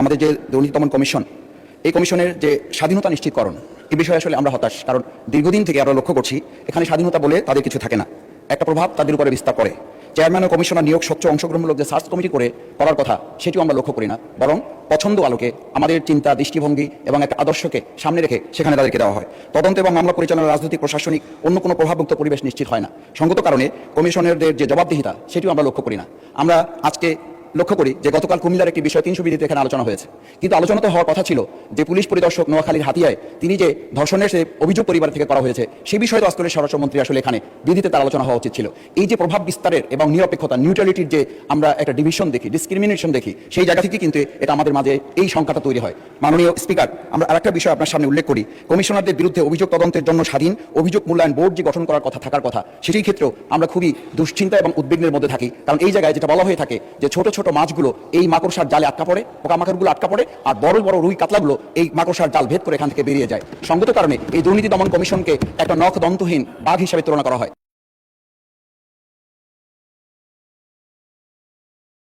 আমাদের যে দুর্নীতি দমন কমিশন, এই কমিশনের যে স্বাধীনতা নিশ্চিতকরণ, এই বিষয়ে আসলে আমরা হতাশ। কারণ দীর্ঘদিন থেকে আমরা লক্ষ্য করছি এখানে স্বাধীনতা বলে তাদের কিছু থাকে না, একটা প্রভাব তাদের উপরে বিস্তার করে। চেয়ারম্যান ও কমিশনার নিয়োগ স্বচ্ছ অংশগ্রহণমূলক যে সার্চ কমিটি করে করার কথা, সেটিও আমরা লক্ষ্য করি না, বরং পছন্দ আলোকে আমাদের চিন্তা, দৃষ্টিভঙ্গি এবং একটা আদর্শকে সামনে রেখে সেখানে তাদেরকে দেওয়া হয়। তদন্ত এবং মামলা পরিচালনা, রাজনৈতিক, প্রশাসনিক অন্য কোনো প্রভাবমুক্ত পরিবেশ নিশ্চিত হয় না। সঙ্গত কারণে কমিশনারদের যে জবাবদিহিতা, সেটিও আমরা লক্ষ্য করি না। আমরা আজকে লক্ষ্য করি যে গতকাল কুমিল্লার একটি বিষয় 300 বিধিতে এখানে আলোচনা হয়েছে, কিন্তু আলোচনা তো হওয়ার কথা ছিল যে পুলিশ পরিদর্শক নোয়াখালীর হাতিয়ায় তিনি যে ধর্ষণের সে অভিযোগ পরিবার থেকে করা হয়েছে, সেই বিষয়ে তো আজকের স্বরাষ্ট্রমন্ত্রী আসলে এখানে বিধিতে তার আলোচনা হওয়া উচিত ছিল। এই যে প্রভাব বিস্তারের এবং নিরপেক্ষতা, নিউট্রালিটির যে আমরা একটা ডিভিশন দেখি, ডিসক্রিমিনেশন দেখি, সেই জায়গা থেকে কিন্তু এটা আমাদের মাঝে এই সংখ্যাটা তৈরি হয়। মাননীয় স্পিকার, আমরা আরেকটা বিষয় আপনার সামনে উল্লেখ করি। কমিশনারদের বিরুদ্ধে অভিযোগ তদন্তের জন্য স্বাধীন অভিযোগ মূল্যায়ন বোর্ড যে গঠন করার কথা, থাকার কথা, সেটির ক্ষেত্রেও আমরা খুবই দুশ্চিন্তা এবং উদ্বিগ্নের মধ্যে থাকি। কারণ এই জায়গায় যেটা বলা হয়ে থাকে যে ছোট ছোট মাছগুলো এই মাকড়সার জালে আটকা পড়ে, পোকামাকড়গুলো আটকা পড়ে, আর বড় বড় রুই কাতলাগুলো এই মাকড়সার জাল ভেদ করে এখান থেকে বেরিয়ে যায়। সঙ্গত কারণে এই দুর্নীতি দমন কমিশনকে একটা নখ দন্তহীন বাঘ হিসেবে তুলনা করা হয়।